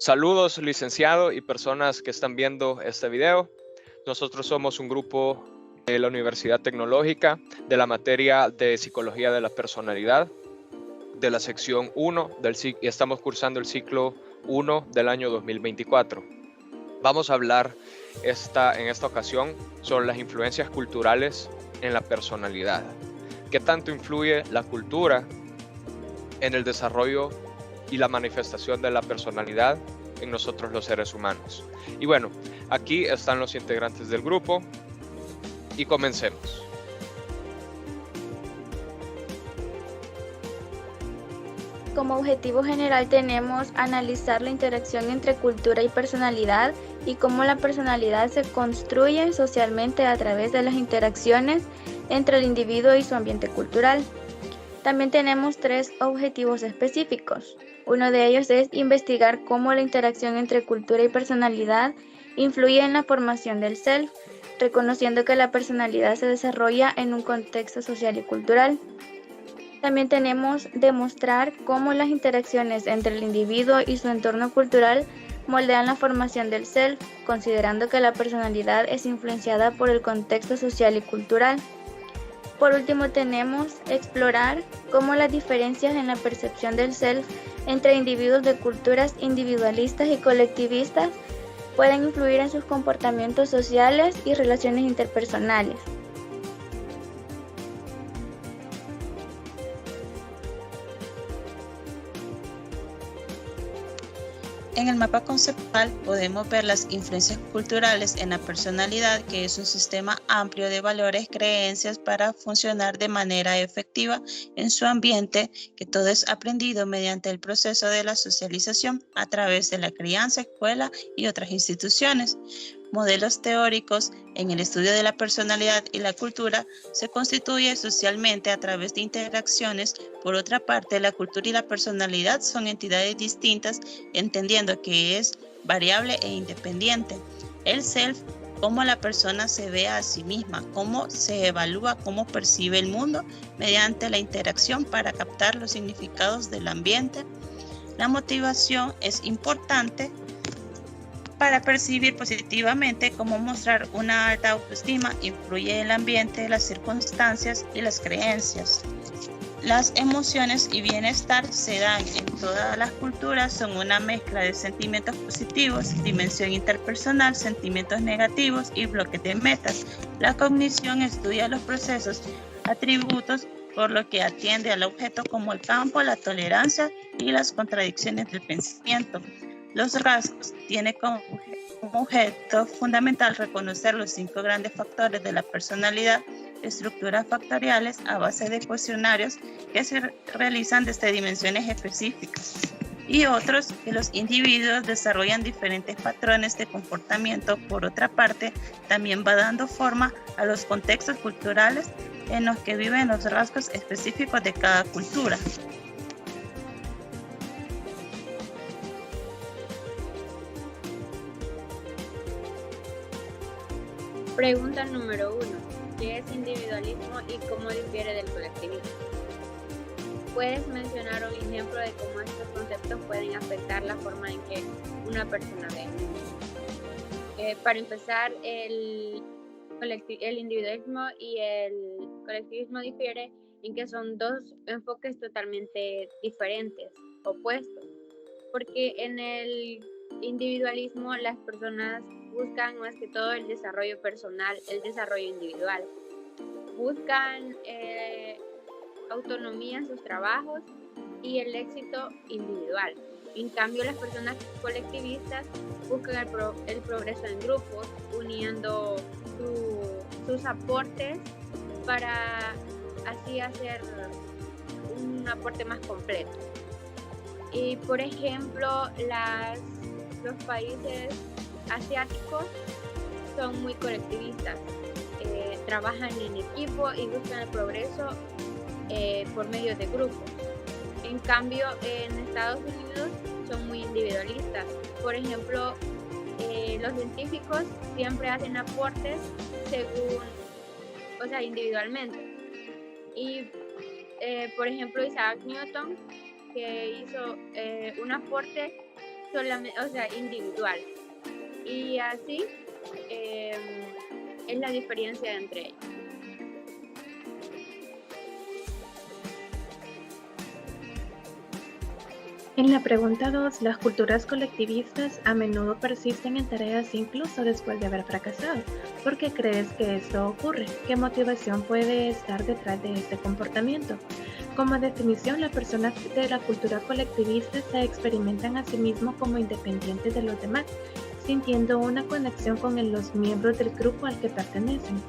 Saludos, licenciado y personas que están viendo este video. Nosotros somos un grupo de la Universidad Tecnológica de la materia de Psicología de la Personalidad, de la sección 1 y estamos cursando el ciclo 1 del año 2024. Vamos a hablar en esta ocasión sobre las influencias culturales en la personalidad. ¿Qué tanto influye la cultura en el desarrollo y la manifestación de la personalidad en nosotros los seres humanos? Y bueno, aquí están los integrantes del grupo y comencemos. Como objetivo general tenemos analizar la interacción entre cultura y personalidad y cómo la personalidad se construye socialmente a través de las interacciones entre el individuo y su ambiente cultural. También tenemos 3 objetivos específicos. Uno de ellos es investigar cómo la interacción entre cultura y personalidad influye en la formación del self, reconociendo que la personalidad se desarrolla en un contexto social y cultural. También tenemos demostrar cómo las interacciones entre el individuo y su entorno cultural moldean la formación del self, considerando que la personalidad es influenciada por el contexto social y cultural. Por último, tenemos explorar cómo las diferencias en la percepción del self entre individuos de culturas individualistas y colectivistas pueden influir en sus comportamientos sociales y relaciones interpersonales. En el mapa conceptual podemos ver las influencias culturales en la personalidad, que es un sistema amplio de valores, creencias para funcionar de manera efectiva en su ambiente, que todo es aprendido mediante el proceso de la socialización a través de la crianza, escuela y otras instituciones. Modelos teóricos en el estudio de la personalidad y la cultura se constituye socialmente a través de interacciones. Por otra parte, la cultura y la personalidad son entidades distintas, entendiendo que es variable e independiente. El self, cómo la persona se ve a sí misma, cómo se evalúa, cómo percibe el mundo mediante la interacción para captar los significados del ambiente. La motivación es importante para percibir positivamente cómo mostrar una alta autoestima influye en el ambiente, las circunstancias y las creencias. Las emociones y bienestar se dan en todas las culturas, son una mezcla de sentimientos positivos, dimensión interpersonal, sentimientos negativos y bloques de metas. La cognición estudia los procesos, atributos, por lo que atiende al objeto como el campo, la tolerancia y las contradicciones del pensamiento. Los rasgos tienen como objeto fundamental reconocer los 5 grandes factores de la personalidad, estructuras factoriales a base de cuestionarios que se realizan desde dimensiones específicas, y otros que los individuos desarrollan diferentes patrones de comportamiento. Por otra parte, también va dando forma a los contextos culturales en los que viven los rasgos específicos de cada cultura. Pregunta número 1. ¿Qué es individualismo y cómo difiere del colectivismo? ¿Puedes mencionar un ejemplo de cómo estos conceptos pueden afectar la forma en que una persona ve el mundo? Para empezar, el individualismo y el colectivismo difieren en que son 2 enfoques totalmente diferentes, opuestos, porque en el individualismo las personas buscan más que todo el desarrollo personal, el desarrollo individual. Buscan autonomía en sus trabajos y el éxito individual. En cambio, las personas colectivistas buscan el progreso en grupos, uniendo sus aportes para así hacer un aporte más completo. Y por ejemplo, los países asiáticos son muy colectivistas, trabajan en equipo y buscan el progreso por medio de grupos. En cambio, en Estados Unidos son muy individualistas. Por ejemplo, los científicos siempre hacen aportes individualmente. Y por ejemplo, Isaac Newton, que hizo un aporte solamente, o sea, individual. Y así es la diferencia entre ellos. En la pregunta 2, las culturas colectivistas a menudo persisten en tareas incluso después de haber fracasado. ¿Por qué crees que esto ocurre? ¿Qué motivación puede estar detrás de este comportamiento? Como definición, las personas de la cultura colectivista se experimentan a sí mismos como independientes de los demás, sintiendo una conexión con los miembros del grupo al que pertenecen.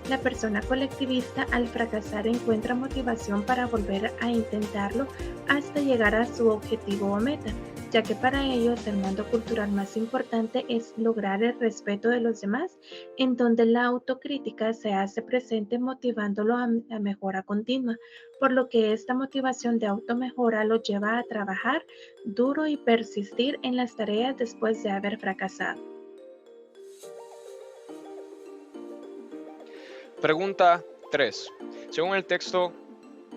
La persona colectivista al fracasar encuentra motivación para volver a intentarlo hasta llegar a su objetivo o meta, ya que para ellos el mando cultural más importante es lograr el respeto de los demás, en donde la autocrítica se hace presente motivándolo a mejora continua, por lo que esta motivación de automejora lo lleva a trabajar duro y persistir en las tareas después de haber fracasado. Pregunta 3. Según el texto,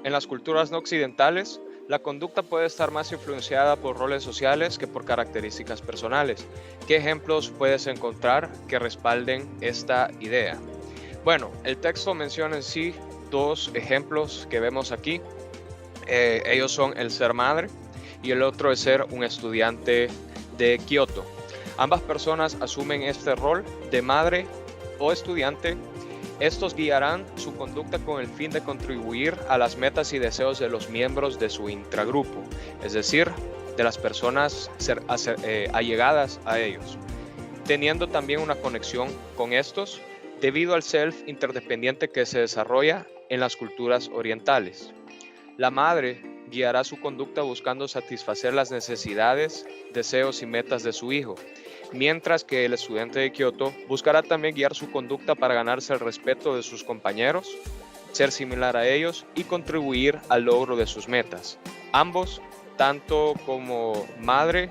en las culturas no occidentales, la conducta puede estar más influenciada por roles sociales que por características personales. ¿Qué ejemplos puedes encontrar que respalden esta idea? Bueno, el texto menciona en sí dos ejemplos que vemos aquí. Ellos son el ser madre y el otro es ser un estudiante de Kioto. Ambas personas asumen este rol de madre o estudiante. Estos guiarán su conducta con el fin de contribuir a las metas y deseos de los miembros de su intragrupo, es decir, de las personas allegadas a ellos, teniendo también una conexión con estos debido al self interdependiente que se desarrolla en las culturas orientales. La madre guiará su conducta buscando satisfacer las necesidades, deseos y metas de su hijo, mientras que el estudiante de Kioto buscará también guiar su conducta para ganarse el respeto de sus compañeros, ser similar a ellos y contribuir al logro de sus metas. Ambos, tanto como madre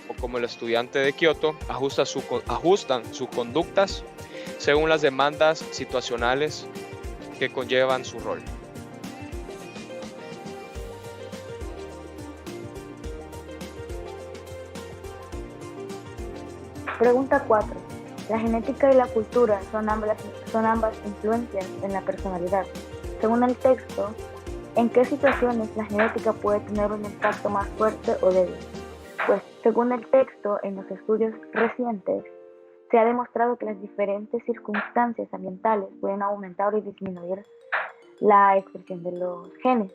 o como el estudiante de Kioto, ajustan sus conductas según las demandas situacionales que conllevan su rol. Pregunta 4. La genética y la cultura son ambas influencias en la personalidad. Según el texto, ¿en qué situaciones la genética puede tener un impacto más fuerte o débil? Pues, según el texto, en los estudios recientes, se ha demostrado que las diferentes circunstancias ambientales pueden aumentar o disminuir la expresión de los genes,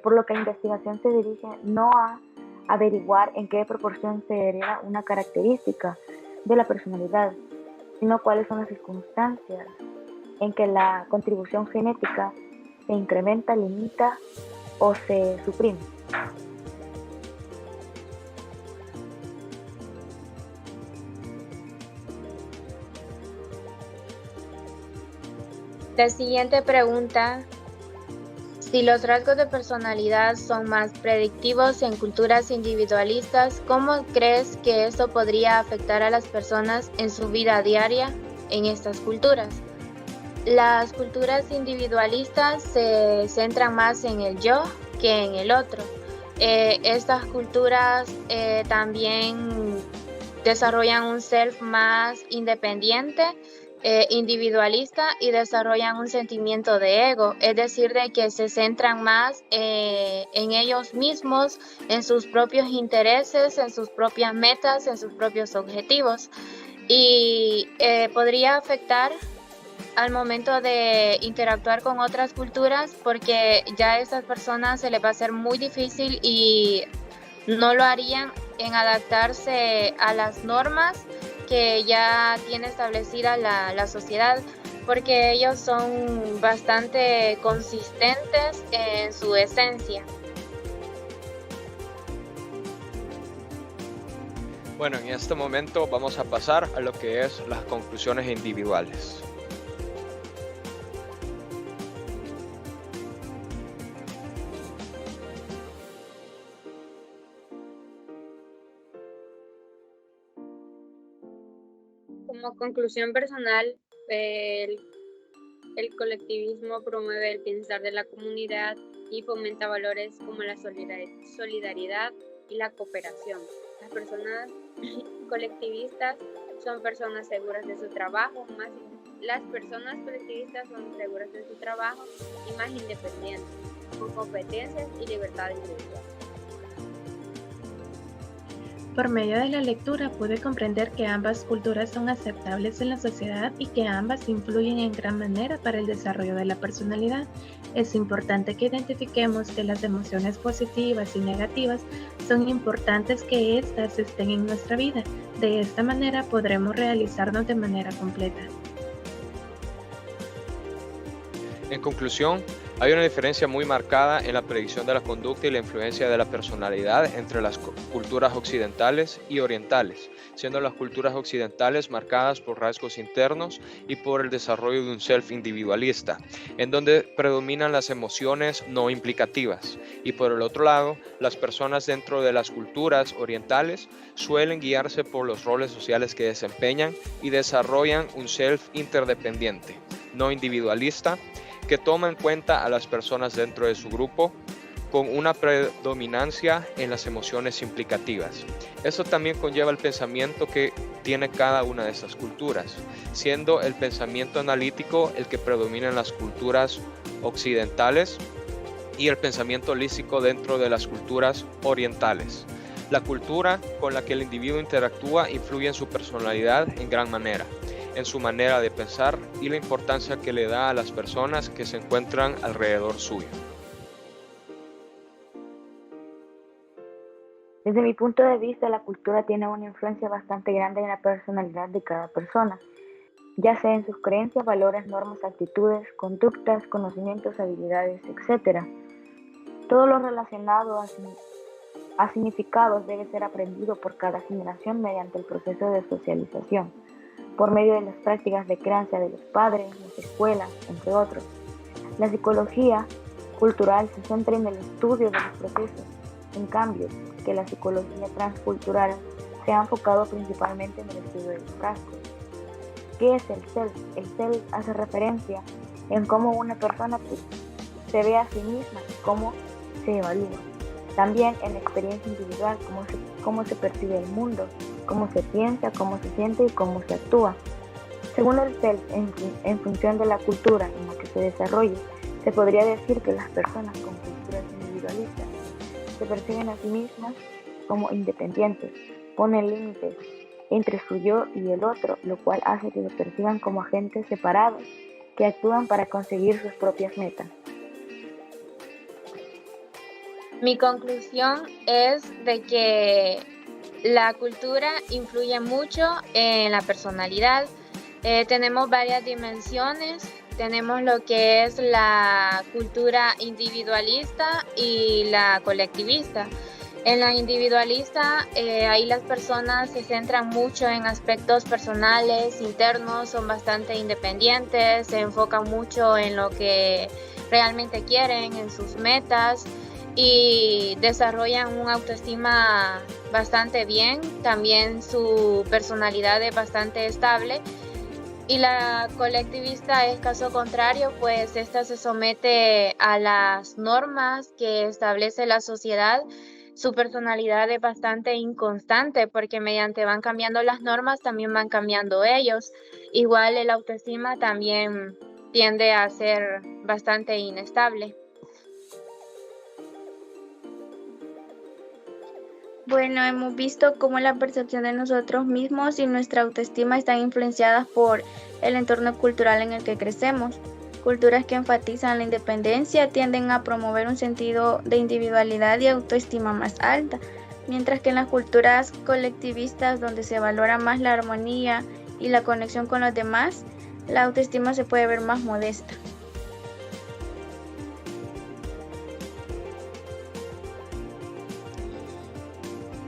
por lo que la investigación se dirige no a averiguar en qué proporción se hereda una característica de la personalidad, sino cuáles son las circunstancias en que la contribución genética se incrementa, limita o se suprime. La siguiente pregunta: si los rasgos de personalidad son más predictivos en culturas individualistas, ¿cómo crees que esto podría afectar a las personas en su vida diaria en estas culturas? Las culturas individualistas se centran más en el yo que en el otro. Estas culturas también desarrollan un self más independiente, individualista, y desarrollan un sentimiento de ego, es decir, de que se centran más en ellos mismos, en sus propios intereses, en sus propias metas, en sus propios objetivos, y podría afectar al momento de interactuar con otras culturas, porque ya a estas personas se les va a hacer muy difícil y no lo harían en adaptarse a las normas que ya tiene establecida la sociedad, porque ellos son bastante consistentes en su esencia. Bueno, en este momento vamos a pasar a lo que es las conclusiones individuales. Como conclusión personal, el colectivismo promueve el bienestar de la comunidad y fomenta valores como la solidaridad y la cooperación. Las personas colectivistas son personas seguras de su trabajo, las personas colectivistas son seguras de su trabajo y más independientes, con competencias y libertad individual. Por medio de la lectura pude comprender que ambas culturas son aceptables en la sociedad y que ambas influyen en gran manera para el desarrollo de la personalidad. Es importante que identifiquemos que las emociones positivas y negativas son importantes que éstas estén en nuestra vida. De esta manera podremos realizarnos de manera completa. En conclusión, hay una diferencia muy marcada en la predicción de la conducta y la influencia de la personalidad entre las culturas occidentales y orientales, siendo las culturas occidentales marcadas por rasgos internos y por el desarrollo de un self individualista, en donde predominan las emociones no implicativas, y por el otro lado, las personas dentro de las culturas orientales suelen guiarse por los roles sociales que desempeñan y desarrollan un self interdependiente, no individualista, que toma en cuenta a las personas dentro de su grupo con una predominancia en las emociones implicativas. Esto también conlleva el pensamiento que tiene cada una de estas culturas, siendo el pensamiento analítico el que predomina en las culturas occidentales y el pensamiento holístico dentro de las culturas orientales. La cultura con la que el individuo interactúa influye en su personalidad en gran manera, en su manera de pensar y la importancia que le da a las personas que se encuentran alrededor suyo. Desde mi punto de vista, la cultura tiene una influencia bastante grande en la personalidad de cada persona, ya sea en sus creencias, valores, normas, actitudes, conductas, conocimientos, habilidades, etc. Todo lo relacionado a significados debe ser aprendido por cada generación mediante el proceso de socialización, por medio de las prácticas de crianza de los padres, las escuelas, entre otros. La psicología cultural se centra en el estudio de los procesos, en cambio que la psicología transcultural se ha enfocado principalmente en el estudio de los rasgos. ¿Qué es el self? El self hace referencia en cómo una persona se ve a sí misma y cómo se evalúa. También en la experiencia individual, cómo se percibe el mundo, cómo se piensa, cómo se siente y cómo se actúa. Según el self, en función de la cultura en la que se desarrolle, se podría decir que las personas con culturas individualistas se perciben a sí mismas como independientes, ponen límites entre su yo y el otro, lo cual hace que se perciban como agentes separados que actúan para conseguir sus propias metas. Mi conclusión es de que la cultura influye mucho en la personalidad. Tenemos varias dimensiones. Tenemos lo que es la cultura individualista y la colectivista. En la individualista, ahí las personas se centran mucho en aspectos personales, internos, son bastante independientes, se enfocan mucho en lo que realmente quieren, en sus metas, y desarrollan una autoestima bastante bien. También su personalidad es bastante estable. Y la colectivista es caso contrario, pues esta se somete a las normas que establece la sociedad. Su personalidad es bastante inconstante porque mediante van cambiando las normas también van cambiando ellos. Igual el autoestima también tiende a ser bastante inestable. Bueno, hemos visto cómo la percepción de nosotros mismos y nuestra autoestima están influenciadas por el entorno cultural en el que crecemos. Culturas que enfatizan la independencia tienden a promover un sentido de individualidad y autoestima más alta, mientras que en las culturas colectivistas, donde se valora más la armonía y la conexión con los demás, la autoestima se puede ver más modesta.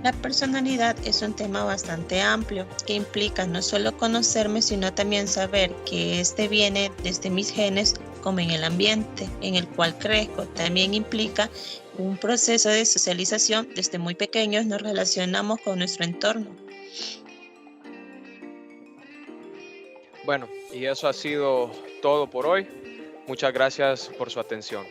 La personalidad es un tema bastante amplio que implica no solo conocerme, sino también saber que este viene desde mis genes como en el ambiente en el cual crezco. También implica un proceso de socialización. Desde muy pequeños nos relacionamos con nuestro entorno. Bueno, y eso ha sido todo por hoy. Muchas gracias por su atención.